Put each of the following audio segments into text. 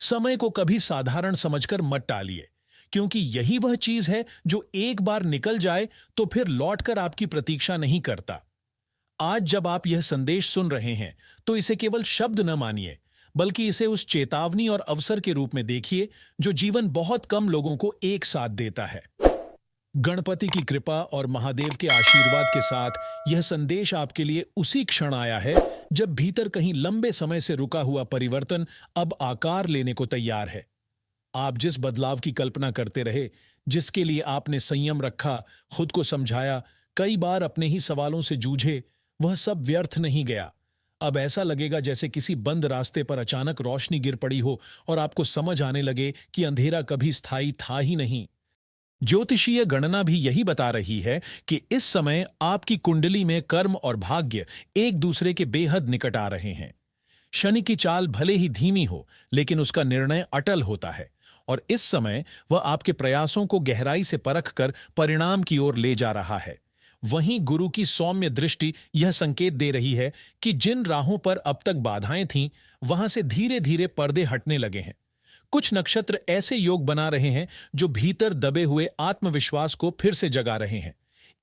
समय को कभी साधारण समझकर मत टालिए, क्योंकि यही वह चीज है जो एक बार निकल जाए तो फिर लौटकर आपकी प्रतीक्षा नहीं करता। आज जब आप यह संदेश सुन रहे हैं तो इसे केवल शब्द न मानिए, बल्कि इसे उस चेतावनी और अवसर के रूप में देखिए जो जीवन बहुत कम लोगों को एक साथ देता है। गणपति की कृपा और महादेव के आशीर्वाद के साथ यह संदेश आपके लिए उसी क्षण आया है जब भीतर कहीं लंबे समय से रुका हुआ परिवर्तन अब आकार लेने को तैयार है। आप जिस बदलाव की कल्पना करते रहे, जिसके लिए आपने संयम रखा, खुद को समझाया, कई बार अपने ही सवालों से जूझे, वह सब व्यर्थ नहीं गया। अब ऐसा लगेगा जैसे किसी बंद रास्ते पर अचानक रोशनी गिर पड़ी हो और आपको समझ आने लगे कि अंधेरा कभी स्थायी था ही नहीं। ज्योतिषीय गणना भी यही बता रही है कि इस समय आपकी कुंडली में कर्म और भाग्य एक दूसरे के बेहद निकट आ रहे हैं। शनि की चाल भले ही धीमी हो, लेकिन उसका निर्णय अटल होता है और इस समय वह आपके प्रयासों को गहराई से परख कर परिणाम की ओर ले जा रहा है। वहीं गुरु की सौम्य दृष्टि यह संकेत दे रही है कि जिन राहों पर अब तक बाधाएं थीं, वहां से धीरे धीरे पर्दे हटने लगे हैं। कुछ नक्षत्र ऐसे योग बना रहे हैं जो भीतर दबे हुए आत्मविश्वास को फिर से जगा रहे हैं।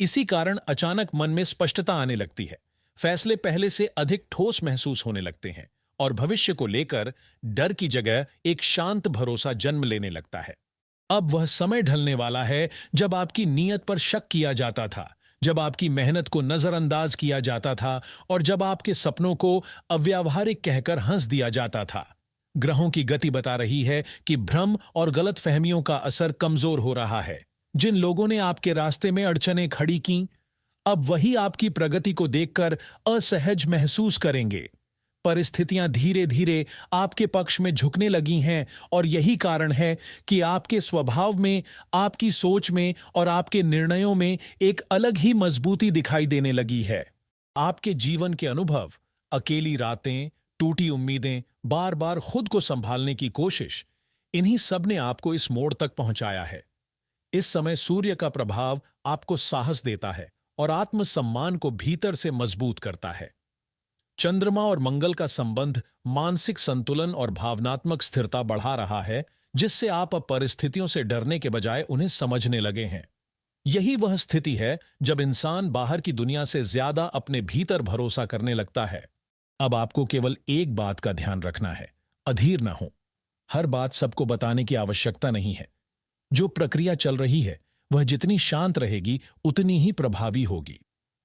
इसी कारण अचानक मन में स्पष्टता आने लगती है, फैसले पहले से अधिक ठोस महसूस होने लगते हैं और भविष्य को लेकर डर की जगह एक शांत भरोसा जन्म लेने लगता है। अब वह समय ढलने वाला है जब आपकी नीयत पर शक किया जाता था, जब आपकी मेहनत को नजरअंदाज किया जाता था और जब आपके सपनों को अव्यावहारिक कहकर हंस दिया जाता था। ग्रहों की गति बता रही है कि भ्रम और गलतफहमियों का असर कमजोर हो रहा है। जिन लोगों ने आपके रास्ते में अड़चनें खड़ी कीं, अब वही आपकी प्रगति को देखकर असहज महसूस करेंगे। परिस्थितियां धीरे धीरे आपके पक्ष में झुकने लगी हैं और यही कारण है कि आपके स्वभाव में, आपकी सोच में और आपके निर्णयों में एक अलग ही मजबूती दिखाई देने लगी है। आपके जीवन के अनुभव, अकेली रातें, टूटी उम्मीदें, बार बार खुद को संभालने की कोशिश, इन्हीं सब ने आपको इस मोड़ तक पहुंचाया है। इस समय सूर्य का प्रभाव आपको साहस देता है और आत्मसम्मान को भीतर से मजबूत करता है। चंद्रमा और मंगल का संबंध मानसिक संतुलन और भावनात्मक स्थिरता बढ़ा रहा है, जिससे आप अब परिस्थितियों से डरने के बजाय उन्हें समझने लगे हैं। यही वह स्थिति है जब इंसान बाहर की दुनिया से ज्यादा अपने भीतर भरोसा करने लगता है। अब आपको केवल एक बात का ध्यान रखना है, अधीर न हो। हर बात सबको बताने की आवश्यकता नहीं है। जो प्रक्रिया चल रही है वह जितनी शांत रहेगी उतनी ही प्रभावी होगी।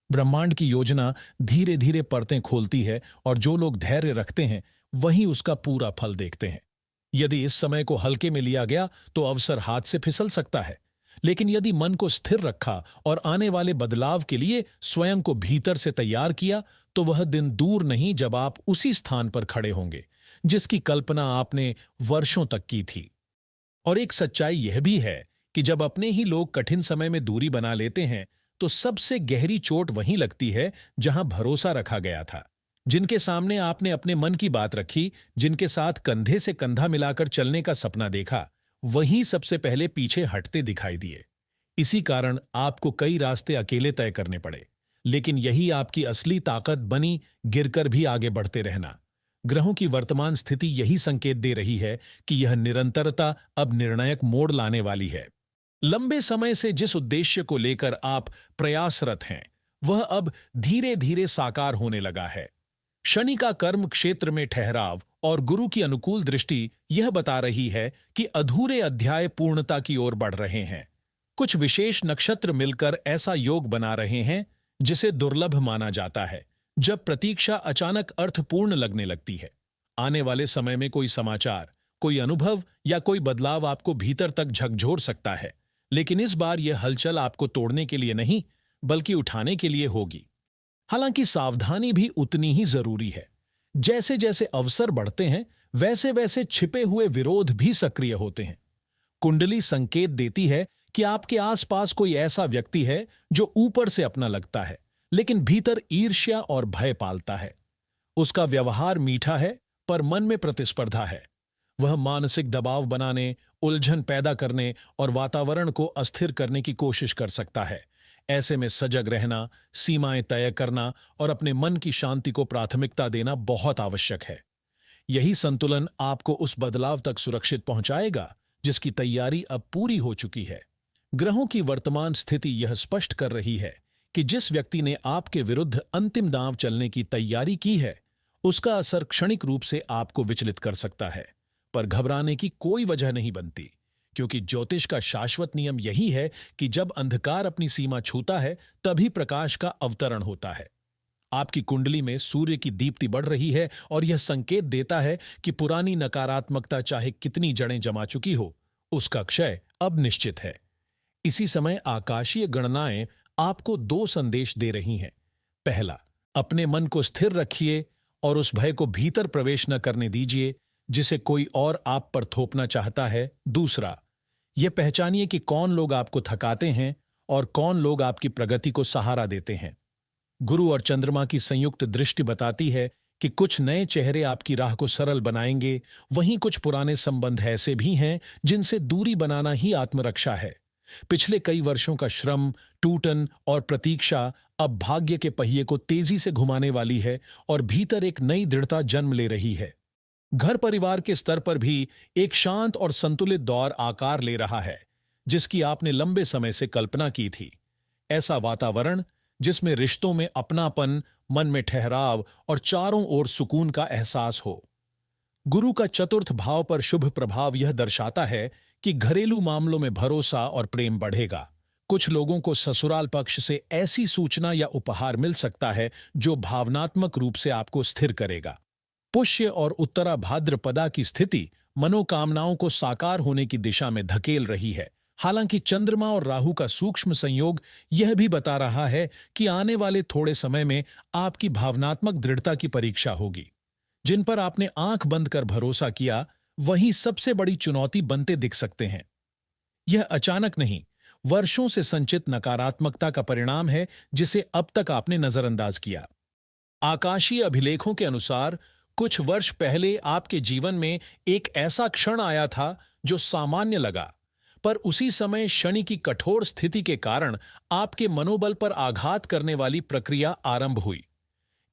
ब्रह्मांड की योजना धीरे धीरे परतें खोलती है और जो लोग धैर्य रखते हैं वही उसका पूरा फल देखते हैं। यदि इस समय को हल्के में लिया गया तो अवसर हाथ से फिसल सकता है, लेकिन यदि मन को स्थिर रखा और आने वाले बदलाव के लिए स्वयं को भीतर से तैयार किया तो वह दिन दूर नहीं जब आप उसी स्थान पर खड़े होंगे जिसकी कल्पना आपने वर्षों तक की थी। और एक सच्चाई यह भी है कि जब अपने ही लोग कठिन समय में दूरी बना लेते हैं तो सबसे गहरी चोट वहीं लगती है जहां भरोसा रखा गया था। जिनके सामने आपने अपने मन की बात रखी, जिनके साथ कंधे से कंधा मिलाकर चलने का सपना देखा, वहीं सबसे पहले पीछे हटते दिखाई दिए। इसी कारण आपको कई रास्ते अकेले तय करने पड़े, लेकिन यही आपकी असली ताकत बनी, गिरकर भी आगे बढ़ते रहना। ग्रहों की वर्तमान स्थिति यही संकेत दे रही है कि यह निरंतरता अब निर्णायक मोड़ लाने वाली है। लंबे समय से जिस उद्देश्य को लेकर आप प्रयासरत हैं वह अब धीरे धीरे साकार होने लगा है। शनि का कर्म क्षेत्र में ठहराव और गुरु की अनुकूल दृष्टि यह बता रही है कि अधूरे अध्याय पूर्णता की ओर बढ़ रहे हैं। कुछ विशेष नक्षत्र मिलकर ऐसा योग बना रहे हैं जिसे दुर्लभ माना जाता है, जब प्रतीक्षा अचानक अर्थपूर्ण लगने लगती है। आने वाले समय में कोई समाचार, कोई अनुभव या कोई बदलाव आपको भीतर तक झकझोर सकता है, लेकिन इस बार यह हलचल आपको तोड़ने के लिए नहीं बल्कि उठाने के लिए होगी। हालांकि सावधानी भी उतनी ही जरूरी है। जैसे जैसे अवसर बढ़ते हैं वैसे वैसे छिपे हुए विरोध भी सक्रिय होते हैं। कुंडली संकेत देती है कि आपके आसपास कोई ऐसा व्यक्ति है जो ऊपर से अपना लगता है लेकिन भीतर ईर्ष्या और भय पालता है। उसका व्यवहार मीठा है पर मन में प्रतिस्पर्धा है। वह मानसिक दबाव बनाने, उलझन पैदा करने और वातावरण को अस्थिर करने की कोशिश कर सकता है। ऐसे में सजग रहना, सीमाएं तय करना और अपने मन की शांति को प्राथमिकता देना बहुत आवश्यक है। यही संतुलन आपको उस बदलाव तक सुरक्षित पहुंचाएगा जिसकी तैयारी अब पूरी हो चुकी है। ग्रहों की वर्तमान स्थिति यह स्पष्ट कर रही है कि जिस व्यक्ति ने आपके विरुद्ध अंतिम दांव चलने की तैयारी की है, उसका असर क्षणिक रूप से आपको विचलित कर सकता है, पर घबराने की कोई वजह नहीं बनती, क्योंकि ज्योतिष का शाश्वत नियम यही है कि जब अंधकार अपनी सीमा छूता है तभी प्रकाश का अवतरण होता है। आपकी कुंडली में सूर्य की दीप्ति बढ़ रही है और यह संकेत देता है कि पुरानी नकारात्मकता चाहे कितनी जड़ें जमा चुकी हो, उसका क्षय अब निश्चित है। इसी समय आकाशीय गणनाएं आपको 2 संदेश दे रही हैं। पहला, अपने मन को स्थिर रखिए और उस भय को भीतर प्रवेश न करने दीजिए जिसे कोई और आप पर थोपना चाहता है। दूसरा, यह पहचानिए कि कौन लोग आपको थकाते हैं और कौन लोग आपकी प्रगति को सहारा देते हैं। गुरु और चंद्रमा की संयुक्त दृष्टि बताती है कि कुछ नए चेहरे आपकी राह को सरल बनाएंगे, वहीं कुछ पुराने संबंध ऐसे भी हैं जिनसे दूरी बनाना ही आत्मरक्षा है। पिछले कई वर्षों का श्रम, टूटन और प्रतीक्षा अब भाग्य के पहिए को तेजी से घुमाने वाली है और भीतर एक नई दृढ़ता जन्म ले रही है। घर परिवार के स्तर पर भी एक शांत और संतुलित दौर आकार ले रहा है, जिसकी आपने लंबे समय से कल्पना की थी। ऐसा वातावरण जिसमें रिश्तों में अपनापन, मन में ठहराव और चारों ओर सुकून का एहसास हो। गुरु का चतुर्थ भाव पर शुभ प्रभाव यह दर्शाता है कि घरेलू मामलों में भरोसा और प्रेम बढ़ेगा। कुछ लोगों को ससुराल पक्ष से ऐसी सूचना या उपहार मिल सकता है जो भावनात्मक रूप से आपको स्थिर करेगा। पुष्य और उत्तरा भाद्रपदा की स्थिति मनोकामनाओं को साकार होने की दिशा में धकेल रही है। हालांकि चंद्रमा और राहु का सूक्ष्म संयोग यह भी बता रहा है कि आने वाले थोड़े समय में आपकी भावनात्मक दृढ़ता की परीक्षा होगी। जिन पर आपने आंख बंद कर भरोसा किया, वही सबसे बड़ी चुनौती बनते दिख सकते हैं। यह अचानक नहीं, वर्षों से संचित नकारात्मकता का परिणाम है जिसे अब तक आपने नजरअंदाज किया। आकाशीय अभिलेखों के अनुसार कुछ वर्ष पहले आपके जीवन में एक ऐसा क्षण आया था जो सामान्य लगा, पर उसी समय शनि की कठोर स्थिति के कारण आपके मनोबल पर आघात करने वाली प्रक्रिया आरंभ हुई।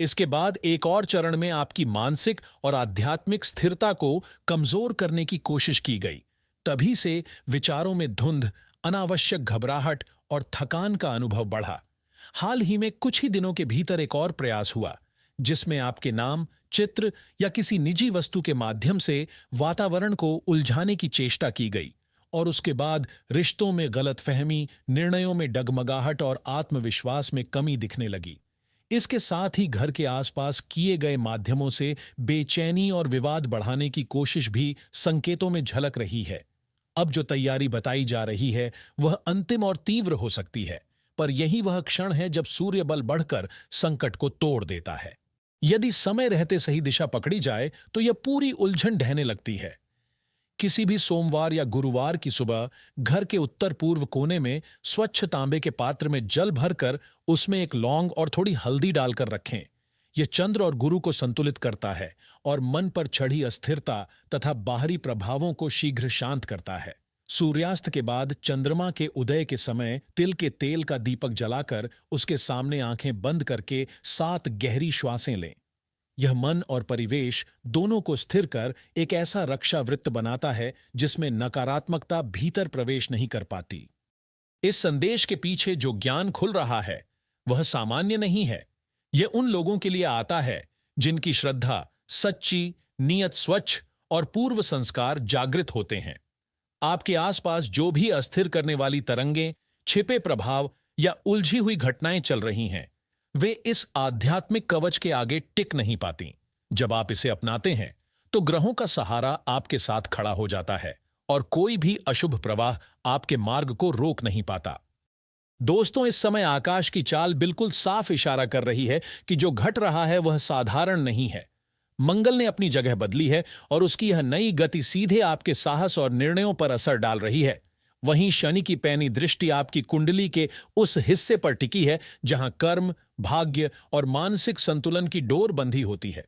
इसके बाद एक और चरण में आपकी मानसिक और आध्यात्मिक स्थिरता को कमजोर करने की कोशिश की गई। तभी से विचारों में धुंध, अनावश्यक घबराहट और थकान का अनुभव बढ़ा। हाल ही में कुछ ही दिनों के भीतर एक और प्रयास हुआ, जिसमें आपके नाम, चित्र या किसी निजी वस्तु के माध्यम से वातावरण को उलझाने की चेष्टा की गई, और उसके बाद रिश्तों में गलतफहमी, निर्णयों में डगमगाहट और आत्मविश्वास में कमी दिखने लगी। इसके साथ ही घर के आसपास किए गए माध्यमों से बेचैनी और विवाद बढ़ाने की कोशिश भी संकेतों में झलक रही है। अब जो तैयारी बताई जा रही है वह अंतिम और तीव्र हो सकती है, पर यही वह क्षण है जब सूर्य बल बढ़कर संकट को तोड़ देता है। यदि समय रहते सही दिशा पकड़ी जाए तो यह पूरी उलझन ढहने लगती है। किसी भी सोमवार या गुरुवार की सुबह घर के उत्तर पूर्व कोने में स्वच्छ तांबे के पात्र में जल भरकर उसमें एक लौंग और थोड़ी हल्दी डालकर रखें। यह चंद्र और गुरु को संतुलित करता है और मन पर चढ़ी अस्थिरता तथा बाहरी प्रभावों को शीघ्र शांत करता है। सूर्यास्त के बाद चंद्रमा के उदय के समय तिल के तेल का दीपक जलाकर उसके सामने आंखें बंद करके 7 गहरी श्वासें लें। यह मन और परिवेश दोनों को स्थिर कर एक ऐसा रक्षा वृत्त बनाता है जिसमें नकारात्मकता भीतर प्रवेश नहीं कर पाती। इस संदेश के पीछे जो ज्ञान खुल रहा है वह सामान्य नहीं है। यह उन लोगों के लिए आता है जिनकी श्रद्धा सच्ची, नियत स्वच्छ और पूर्व संस्कार जागृत होते हैं। आपके आसपास जो भी अस्थिर करने वाली तरंगें, छिपे प्रभाव या उलझी हुई घटनाएं चल रही हैं, वे इस आध्यात्मिक कवच के आगे टिक नहीं पाती। जब आप इसे अपनाते हैं तो ग्रहों का सहारा आपके साथ खड़ा हो जाता है और कोई भी अशुभ प्रवाह आपके मार्ग को रोक नहीं पाता। दोस्तों, इस समय आकाश की चाल बिल्कुल साफ इशारा कर रही है कि जो घट रहा है वह साधारण नहीं है। मंगल ने अपनी जगह बदली है और उसकी यह नई गति सीधे आपके साहस और निर्णयों पर असर डाल रही है। वहीं शनि की पैनी दृष्टि आपकी कुंडली के उस हिस्से पर टिकी है जहां कर्म, भाग्य और मानसिक संतुलन की डोर बंधी होती है।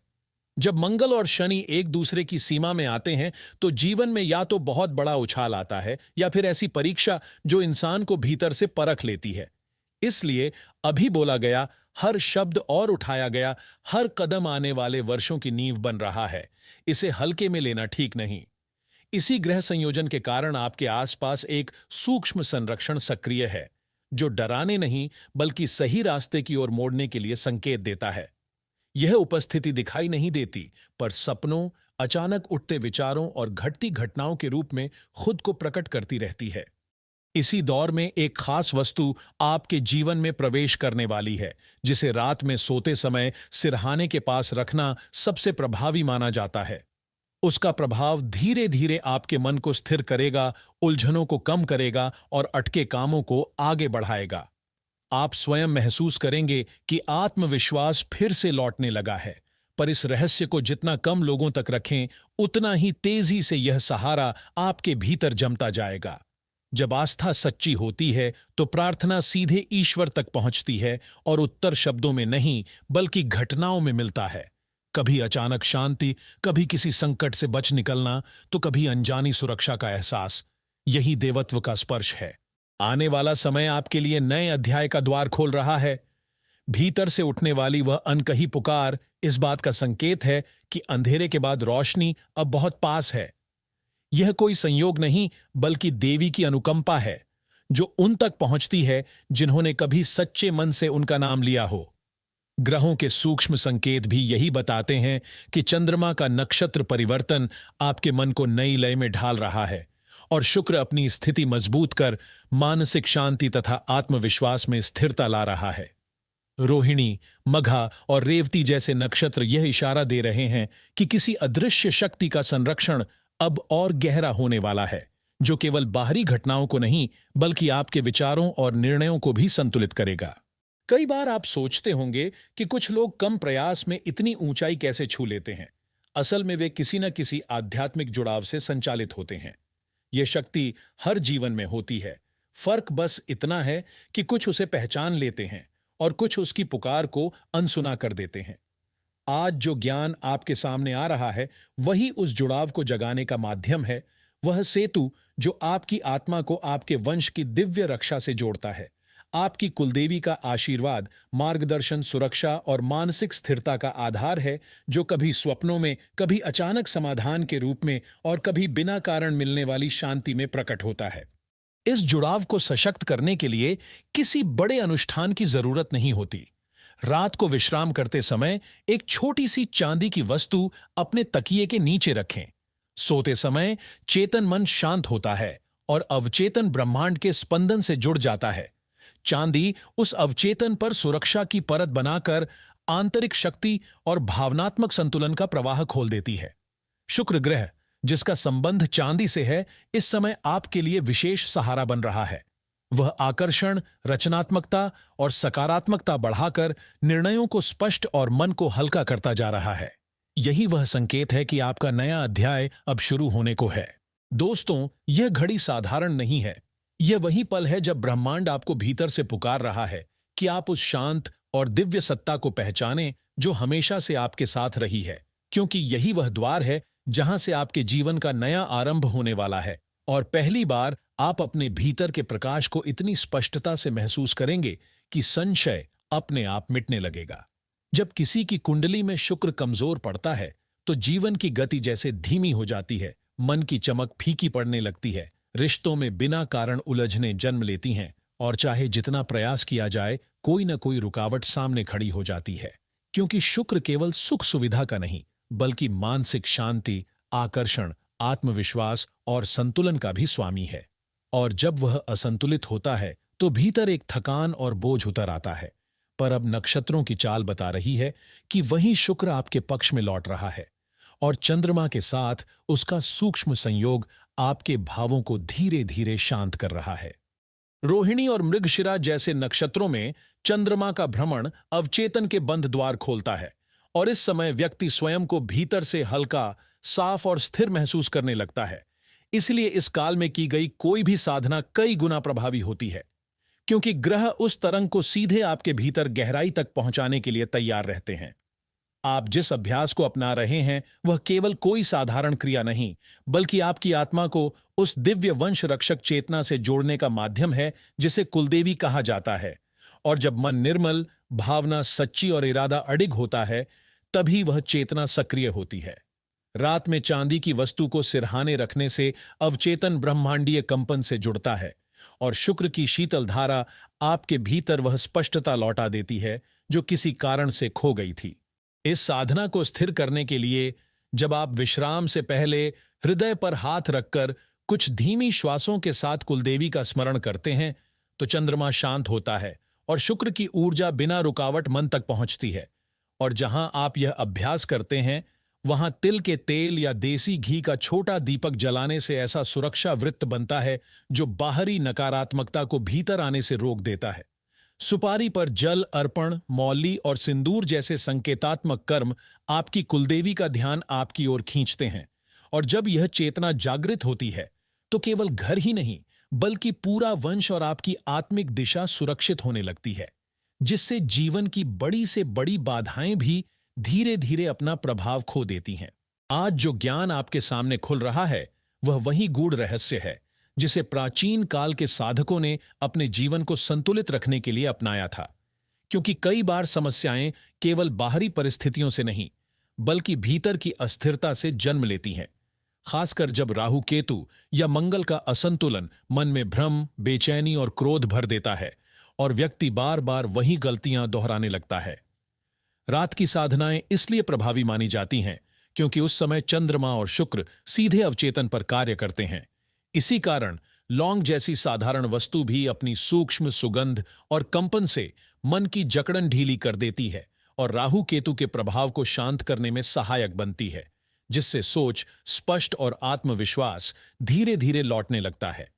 जब मंगल और शनि एक दूसरे की सीमा में आते हैं तो जीवन में या तो बहुत बड़ा उछाल आता है या फिर ऐसी परीक्षा जो इंसान को भीतर से परख लेती है। इसलिए अभी बोला गया हर शब्द और उठाया गया हर कदम आने वाले वर्षों की नींव बन रहा है। इसे हल्के में लेना ठीक नहीं। इसी ग्रह संयोजन के कारण आपके आसपास एक सूक्ष्म संरक्षण सक्रिय है, जो डराने नहीं बल्कि सही रास्ते की ओर मोड़ने के लिए संकेत देता है। यह उपस्थिति दिखाई नहीं देती, पर सपनों, अचानक उठते विचारों और घटती घटनाओं के रूप में खुद को प्रकट करती रहती है। इसी दौर में एक खास वस्तु आपके जीवन में प्रवेश करने वाली है, जिसे रात में सोते समय सिरहाने के पास रखना सबसे प्रभावी माना जाता है। उसका प्रभाव धीरे धीरे आपके मन को स्थिर करेगा, उलझनों को कम करेगा और अटके कामों को आगे बढ़ाएगा। आप स्वयं महसूस करेंगे कि आत्मविश्वास फिर से लौटने लगा है, पर इस रहस्य को जितना कम लोगों तक रखें, उतना ही तेजी से यह सहारा आपके भीतर जमता जाएगा। जब आस्था सच्ची होती है तो प्रार्थना सीधे ईश्वर तक पहुंचती है और उत्तर शब्दों में नहीं बल्कि घटनाओं में मिलता है। कभी अचानक शांति, कभी किसी संकट से बच निकलना, तो कभी अनजानी सुरक्षा का एहसास। यही देवत्व का स्पर्श है। आने वाला समय आपके लिए नए अध्याय का द्वार खोल रहा है। भीतर से उठने वाली वह अनकही पुकार इस बात का संकेत है कि अंधेरे के बाद रोशनी अब बहुत पास है। यह कोई संयोग नहीं बल्कि देवी की अनुकंपा है, जो उन तक पहुंचती है जिन्होंने कभी सच्चे मन से उनका नाम लिया हो। ग्रहों के सूक्ष्म संकेत भी यही बताते हैं कि चंद्रमा का नक्षत्र परिवर्तन आपके मन को नई लय में ढाल रहा है और शुक्र अपनी स्थिति मजबूत कर मानसिक शांति तथा आत्मविश्वास में स्थिरता ला रहा है। रोहिणी, मघा और रेवती जैसे नक्षत्र यह इशारा दे रहे हैं कि किसी अदृश्य शक्ति का संरक्षण अब और गहरा होने वाला है, जो केवल बाहरी घटनाओं को नहीं बल्कि आपके विचारों और निर्णयों को भी संतुलित करेगा। कई बार आप सोचते होंगे कि कुछ लोग कम प्रयास में इतनी ऊंचाई कैसे छू लेते हैं। असल में वे किसी न किसी आध्यात्मिक जुड़ाव से संचालित होते हैं। यह शक्ति हर जीवन में होती है। फर्क बस इतना है कि कुछ उसे पहचान लेते हैं और कुछ उसकी पुकार को अनसुना कर देते हैं। आज जो ज्ञान आपके सामने आ रहा है, वही उस जुड़ाव को जगाने का माध्यम है, वह सेतु जो आपकी आत्मा को आपके वंश की दिव्य रक्षा से जोड़ता है। आपकी कुलदेवी का आशीर्वाद, मार्गदर्शन, सुरक्षा और मानसिक स्थिरता का आधार है, जो कभी स्वप्नों में, कभी अचानक समाधान के रूप में और कभी बिना कारण मिलने वाली शांति में प्रकट होता है। इस जुड़ाव को सशक्त करने के लिए किसी बड़े अनुष्ठान की जरूरत नहीं होती। रात को विश्राम करते समय एक छोटी सी चांदी की वस्तु अपने तकिए के नीचे रखें। सोते समय चेतन मन शांत होता है और अवचेतन ब्रह्मांड के स्पंदन से जुड़ जाता है। चांदी उस अवचेतन पर सुरक्षा की परत बनाकर आंतरिक शक्ति और भावनात्मक संतुलन का प्रवाह खोल देती है। शुक्र ग्रह, जिसका संबंध चांदी से है, इस समय आपके लिए विशेष सहारा बन रहा है। वह आकर्षण, रचनात्मकता और सकारात्मकता बढ़ाकर निर्णयों को स्पष्ट और मन को हल्का करता जा रहा है। यही वह संकेत है कि आपका नया अध्याय अब शुरू होने को है। दोस्तों, यह घड़ी साधारण नहीं है। यह वही पल है जब ब्रह्मांड आपको भीतर से पुकार रहा है कि आप उस शांत और दिव्य सत्ता को पहचानें जो हमेशा से आपके साथ रही है, क्योंकि यही वह द्वार है जहां से आपके जीवन का नया आरंभ होने वाला है। और पहली बार आप अपने भीतर के प्रकाश को इतनी स्पष्टता से महसूस करेंगे कि संशय अपने आप मिटने लगेगा। जब किसी की कुंडली में शुक्र कमजोर पड़ता है तो जीवन की गति जैसे धीमी हो जाती है, मन की चमक फीकी पड़ने लगती है, रिश्तों में बिना कारण उलझने जन्म लेती हैं और चाहे जितना प्रयास किया जाए, कोई न कोई रुकावट सामने खड़ी हो जाती है। क्योंकि शुक्र केवल सुख सुविधा का नहीं बल्कि मानसिक शांति, आकर्षण, आत्मविश्वास और संतुलन का भी स्वामी है। और जब वह असंतुलित होता है तो भीतर एक थकान और बोझ उतर आता है। पर अब नक्षत्रों की चाल बता रही है कि वही शुक्र आपके पक्ष में लौट रहा है और चंद्रमा के साथ उसका सूक्ष्म संयोग आपके भावों को धीरे धीरे शांत कर रहा है। रोहिणी और मृगशिरा जैसे नक्षत्रों में चंद्रमा का भ्रमण अवचेतन के बंद द्वार खोलता है और इस समय व्यक्ति स्वयं को भीतर से हल्का, साफ और स्थिर महसूस करने लगता है। इसलिए इस काल में की गई कोई भी साधना कई गुना प्रभावी होती है, क्योंकि ग्रह उस तरंग को सीधे आपके भीतर गहराई तक पहुंचाने के लिए तैयार रहते हैं। आप जिस अभ्यास को अपना रहे हैं वह केवल कोई साधारण क्रिया नहीं बल्कि आपकी आत्मा को उस दिव्य वंश रक्षक चेतना से जोड़ने का माध्यम है जिसे कुलदेवी कहा जाता है। और जब मन निर्मल, भावना सच्ची और इरादा अडिग होता है, तभी वह चेतना सक्रिय होती है। रात में चांदी की वस्तु को सिरहाने रखने से अवचेतन ब्रह्मांडीय कंपन से जुड़ता है और शुक्र की शीतल धारा आपके भीतर वह स्पष्टता लौटा देती है जो किसी कारण से खो गई थी। इस साधना को स्थिर करने के लिए जब आप विश्राम से पहले हृदय पर हाथ रखकर कुछ धीमी श्वासों के साथ कुलदेवी का स्मरण करते हैं, तो चंद्रमा शांत होता है और शुक्र की ऊर्जा बिना रुकावट मन तक पहुंचती है। और जहां आप यह अभ्यास करते हैं, वहां तिल के तेल या देसी घी का छोटा दीपक जलाने से ऐसा सुरक्षा वृत्त बनता है जो बाहरी नकारात्मकता को भीतर आने से रोक देता है। सुपारी पर जल अर्पण, मौली और सिंदूर जैसे संकेतात्मक कर्म आपकी कुलदेवी का ध्यान आपकी ओर खींचते हैं। और जब यह चेतना जागृत होती है, तो केवल घर ही नहीं बल्कि पूरा वंश और आपकी आत्मिक दिशा सुरक्षित होने लगती है, जिससे जीवन की बड़ी से बड़ी बाधाएं भी धीरे धीरे अपना प्रभाव खो देती हैं। आज जो ज्ञान आपके सामने खुल रहा है, वह वही गूढ़ रहस्य है जिसे प्राचीन काल के साधकों ने अपने जीवन को संतुलित रखने के लिए अपनाया था। क्योंकि कई बार समस्याएं केवल बाहरी परिस्थितियों से नहीं, बल्कि भीतर की अस्थिरता से जन्म लेती हैं। खासकर जब राहु केतु या मंगल का असंतुलन मन में भ्रम, बेचैनी और क्रोध भर देता है और व्यक्ति बार बार वही गलतियां दोहराने लगता है। रात की साधनाएं इसलिए प्रभावी मानी जाती हैं क्योंकि उस समय चंद्रमा और शुक्र सीधे अवचेतन पर कार्य करते हैं। इसी कारण लौंग जैसी साधारण वस्तु भी अपनी सूक्ष्म सुगंध और कंपन से मन की जकड़न ढीली कर देती है और राहु केतु के प्रभाव को शांत करने में सहायक बनती है, जिससे सोच स्पष्ट और आत्मविश्वास धीरे धीरे लौटने लगता है।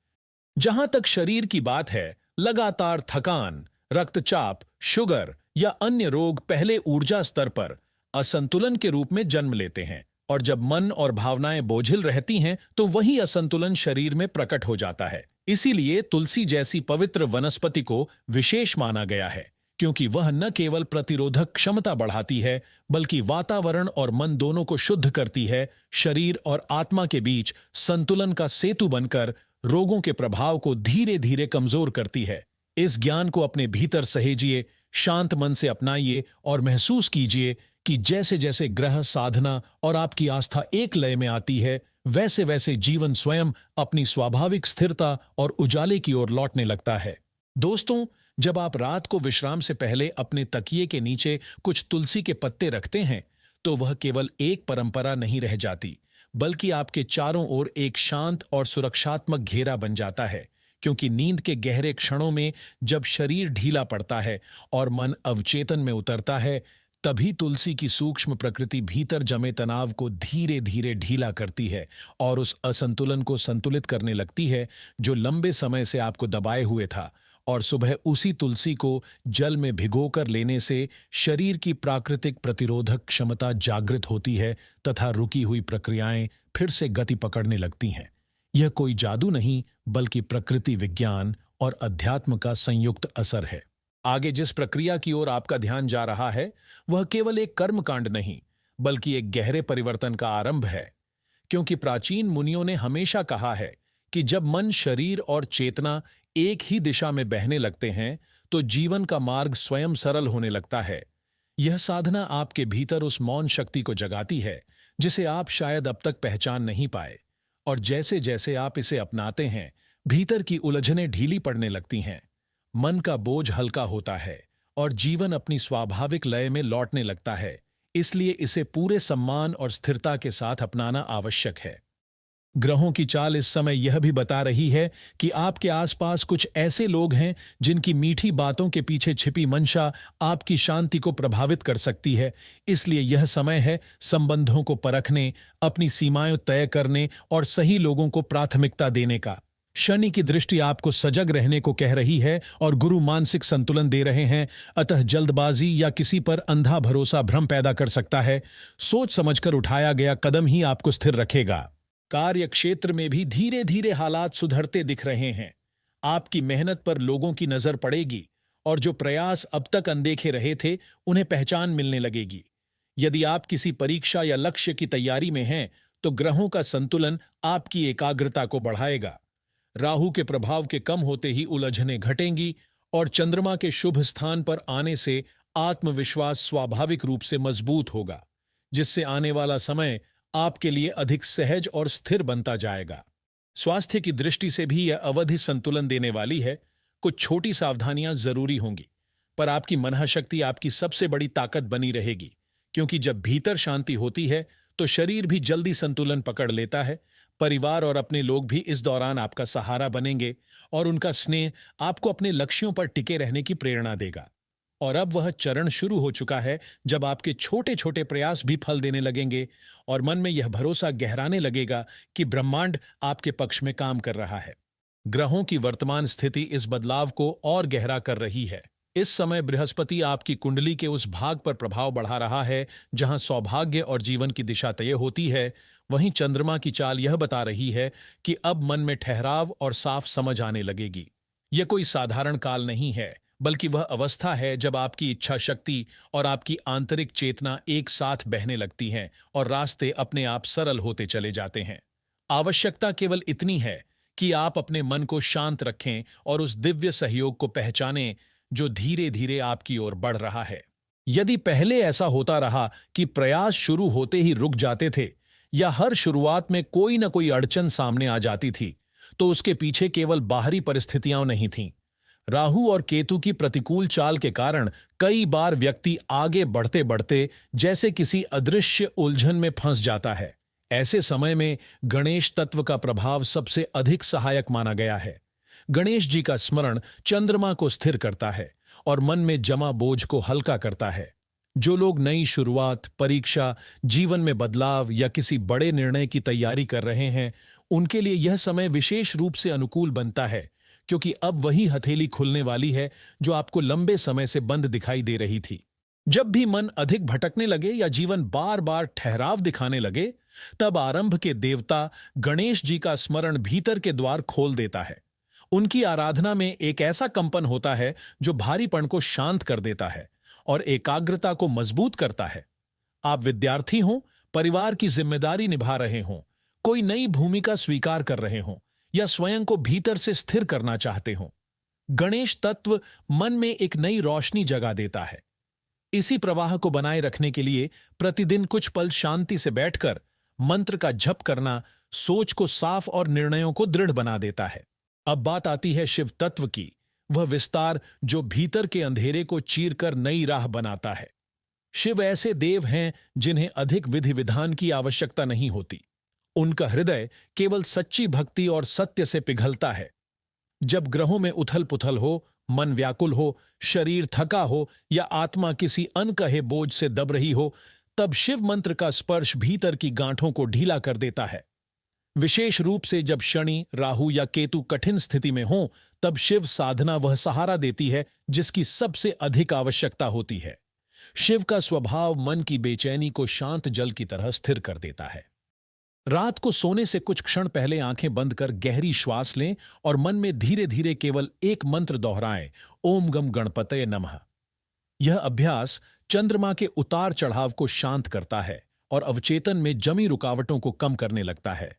जहां तक शरीर की बात है, लगातार थकान, रक्तचाप, शुगर या अन्य रोग पहले ऊर्जा स्तर पर असंतुलन के रूप में जन्म लेते हैं और जब मन और भावनाएं बोझिल रहती हैं, तो वही असंतुलन शरीर में प्रकट हो जाता है। इसीलिए तुलसी जैसी पवित्र वनस्पति को विशेष माना गया है, क्योंकि वह न केवल प्रतिरोधक क्षमता बढ़ाती है, बल्कि वातावरण और मन दोनों को शुद्ध करती है, शरीर और आत्मा के बीच संतुलन का सेतु बनकर रोगों के प्रभाव को धीरे धीरे कमजोर करती है। इस ज्ञान को अपने भीतर सहेजिए, शांत मन से अपनाइए और महसूस कीजिए कि जैसे जैसे ग्रह, साधना और आपकी आस्था एक लय में आती है, वैसे वैसे जीवन स्वयं अपनी स्वाभाविक स्थिरता और उजाले की ओर लौटने लगता है। दोस्तों, जब आप रात को विश्राम से पहले अपने तकिए के नीचे कुछ तुलसी के पत्ते रखते हैं, तो वह केवल एक परंपरा नहीं रह जाती, बल्कि आपके चारों ओर एक शांत और सुरक्षात्मक घेरा बन जाता है। क्योंकि नींद के गहरे क्षणों में जब शरीर ढीला पड़ता है और मन अवचेतन में उतरता है, तभी तुलसी की सूक्ष्म प्रकृति भीतर जमे तनाव को धीरे धीरे ढीला करती है और उस असंतुलन को संतुलित करने लगती है जो लंबे समय से आपको दबाए हुए था। और सुबह उसी तुलसी को जल में भिगोकर लेने से शरीर की प्राकृतिक प्रतिरोधक क्षमता जागृत होती है तथा रुकी हुई प्रक्रियाएं फिर से गति पकड़ने लगती हैं। यह कोई जादू नहीं, बल्कि प्रकृति विज्ञान और अध्यात्म का संयुक्त असर है। आगे जिस प्रक्रिया की ओर आपका ध्यान जा रहा है, वह केवल एक कर्मकांड नहीं, बल्कि एक गहरे परिवर्तन का आरंभ है। क्योंकि प्राचीन मुनियों ने हमेशा कहा है कि जब मन, शरीर और चेतना एक ही दिशा में बहने लगते हैं, तो जीवन का मार्ग स्वयं सरल होने लगता है। यह साधना आपके भीतर उस मौन शक्ति को जगाती है जिसे आप शायद अब तक पहचान नहीं पाए। और जैसे जैसे आप इसे अपनाते हैं, भीतर की उलझनें ढीली पड़ने लगती हैं, मन का बोझ हल्का होता है और जीवन अपनी स्वाभाविक लय में लौटने लगता है। इसलिए इसे पूरे सम्मान और स्थिरता के साथ अपनाना आवश्यक है। ग्रहों की चाल इस समय यह भी बता रही है कि आपके आसपास कुछ ऐसे लोग हैं जिनकी मीठी बातों के पीछे छिपी मंशा आपकी शांति को प्रभावित कर सकती है। इसलिए यह समय है संबंधों को परखने, अपनी सीमाएं तय करने और सही लोगों को प्राथमिकता देने का। शनि की दृष्टि आपको सजग रहने को कह रही है और गुरु मानसिक संतुलन दे रहे हैं। अतः जल्दबाजी या किसी पर अंधा भरोसा भ्रम पैदा कर सकता है। सोच समझकर उठाया गया कदम ही आपको स्थिर रखेगा। कार्य क्षेत्र में भी धीरे धीरे हालात सुधरते दिख रहे हैं। आपकी मेहनत पर लोगों की नजर पड़ेगी और जो प्रयास अब तक अनदेखे रहे थे, उन्हें पहचान मिलने लगेगी। यदि आप किसी परीक्षा या लक्ष्य की तैयारी में हैं, तो ग्रहों का संतुलन आपकी एकाग्रता को बढ़ाएगा। राहु के प्रभाव के कम होते ही उलझनें घटेंगी और चंद्रमा के शुभ स्थान पर आने से आत्मविश्वास स्वाभाविक रूप से मजबूत होगा, जिससे आने वाला समय आपके लिए अधिक सहज और स्थिर बनता जाएगा। स्वास्थ्य की दृष्टि से भी यह अवधि संतुलन देने वाली है। कुछ छोटी सावधानियां जरूरी होंगी, पर आपकी मनःशक्ति आपकी सबसे बड़ी ताकत बनी रहेगी, क्योंकि जब भीतर शांति होती है तो शरीर भी जल्दी संतुलन पकड़ लेता है। परिवार और अपने लोग भी इस दौरान आपका सहारा बनेंगे और उनका स्नेह आपको अपने लक्ष्यों पर टिके रहने की प्रेरणा देगा। और अब वह चरण शुरू हो चुका है जब आपके छोटे छोटे प्रयास भी फल देने लगेंगे और मन में यह भरोसा गहराने लगेगा कि ब्रह्मांड आपके पक्ष में काम कर रहा है। ग्रहों की वर्तमान स्थिति इस बदलाव को और गहरा कर रही है। इस समय बृहस्पति आपकी कुंडली के उस भाग पर प्रभाव बढ़ा रहा है जहां सौभाग्य और जीवन की दिशा तय होती है। वहीं चंद्रमा की चाल यह बता रही है कि अब मन में ठहराव और साफ समझ आने लगेगी। यह कोई साधारण काल नहीं है, बल्कि वह अवस्था है जब आपकी इच्छा शक्ति और आपकी आंतरिक चेतना एक साथ बहने लगती हैं और रास्ते अपने आप सरल होते चले जाते हैं। आवश्यकता केवल इतनी है कि आप अपने मन को शांत रखें और उस दिव्य सहयोग को पहचानें जो धीरे धीरे आपकी ओर बढ़ रहा है। यदि पहले ऐसा होता रहा कि प्रयास शुरू होते ही रुक जाते थे या हर शुरुआत में कोई न कोई अड़चन सामने आ जाती थी, तो उसके पीछे केवल बाहरी परिस्थितियां नहीं थीं। राहु और केतु की प्रतिकूल चाल के कारण कई बार व्यक्ति आगे बढ़ते बढ़ते जैसे किसी अदृश्य उलझन में फंस जाता है। ऐसे समय में गणेश तत्व का प्रभाव सबसे अधिक सहायक माना गया है। गणेश जी का स्मरण चंद्रमा को स्थिर करता है और मन में जमा बोझ को हल्का करता है। जो लोग नई शुरुआत, परीक्षा, जीवन में बदलाव या किसी बड़े निर्णय की तैयारी कर रहे हैं, उनके लिए यह समय विशेष रूप से अनुकूल बनता है, क्योंकि अब वही हथेली खुलने वाली है जो आपको लंबे समय से बंद दिखाई दे रही थी। जब भी मन अधिक भटकने लगे या जीवन बार बार ठहराव दिखाने लगे, तब आरंभ के देवता गणेश जी का स्मरण भीतर के द्वार खोल देता है। उनकी आराधना में एक ऐसा कंपन होता है जो भारीपन को शांत कर देता है और एकाग्रता को मजबूत करता है। आप विद्यार्थी हों, परिवार की जिम्मेदारी निभा रहे हों, कोई नई भूमिका स्वीकार कर रहे हों या स्वयं को भीतर से स्थिर करना चाहते हों, गणेश तत्व मन में एक नई रोशनी जगा देता है। इसी प्रवाह को बनाए रखने के लिए प्रतिदिन कुछ पल शांति से बैठकर मंत्र का जप करना सोच को साफ और निर्णयों को दृढ़ बना देता है। अब बात आती है शिव तत्व की, वह विस्तार जो भीतर के अंधेरे को चीरकर नई राह बनाता है। शिव ऐसे देव हैं जिन्हें अधिक विधि विधान की आवश्यकता नहीं होती। उनका हृदय केवल सच्ची भक्ति और सत्य से पिघलता है। जब ग्रहों में उथल पुथल हो, मन व्याकुल हो, शरीर थका हो या आत्मा किसी अनकहे बोझ से दब रही हो, तब शिव मंत्र का स्पर्श भीतर की गांठों को ढीला कर देता है। विशेष रूप से जब शनि, राहु या केतु कठिन स्थिति में हों, तब शिव साधना वह सहारा देती है जिसकी सबसे अधिक आवश्यकता होती है। शिव का स्वभाव मन की बेचैनी को शांत जल की तरह स्थिर कर देता है। रात को सोने से कुछ क्षण पहले आंखें बंद कर गहरी श्वास लें और मन में धीरे धीरे केवल एक मंत्र दोहराएं, ओम गम गणपतये नमः। यह अभ्यास चंद्रमा के उतार चढ़ाव को शांत करता है और अवचेतन में जमी रुकावटों को कम करने लगता है।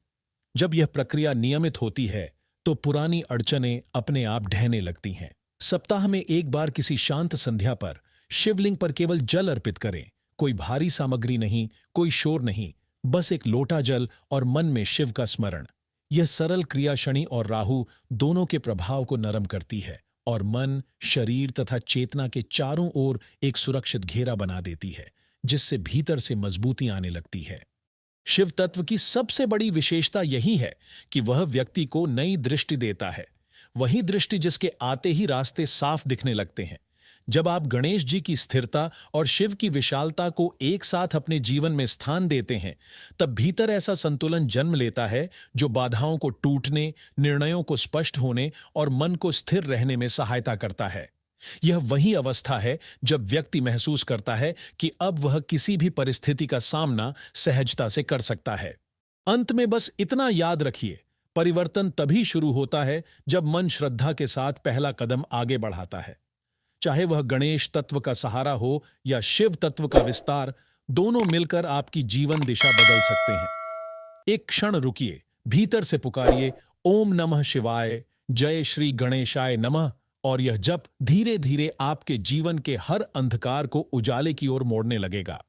जब यह प्रक्रिया नियमित होती है तो पुरानी अड़चनें अपने आप ढहने लगती हैं। सप्ताह में एक बार किसी शांत संध्या पर शिवलिंग पर केवल जल अर्पित करें। कोई भारी सामग्री नहीं, कोई शोर नहीं, बस एक लोटा जल और मन में शिव का स्मरण। यह सरल क्रिया शनि और राहु दोनों के प्रभाव को नरम करती है और मन, शरीर तथा चेतना के चारों ओर एक सुरक्षित घेरा बना देती है, जिससे भीतर से मजबूती आने लगती है। शिव तत्व की सबसे बड़ी विशेषता यही है कि वह व्यक्ति को नई दृष्टि देता है, वही दृष्टि जिसके आते ही रास्ते साफ दिखने लगते हैं। जब आप गणेश जी की स्थिरता और शिव की विशालता को एक साथ अपने जीवन में स्थान देते हैं, तब भीतर ऐसा संतुलन जन्म लेता है जो बाधाओं को टूटने, निर्णयों को स्पष्ट होने और मन को स्थिर रहने में सहायता करता है। यह वही अवस्था है जब व्यक्ति महसूस करता है कि अब वह किसी भी परिस्थिति का सामना सहजता से कर सकता है। अंत में बस इतना याद रखिए, परिवर्तन तभी शुरू होता है जब मन श्रद्धा के साथ पहला कदम आगे बढ़ाता है। चाहे वह गणेश तत्व का सहारा हो या शिव तत्व का विस्तार, दोनों मिलकर आपकी जीवन दिशा बदल सकते हैं। एक क्षण रुकिए, भीतर से पुकारिए, ओम नमः शिवाय, जय श्री गणेशाय नमः और यह जप धीरे धीरे आपके जीवन के हर अंधकार को उजाले की ओर मोड़ने लगेगा।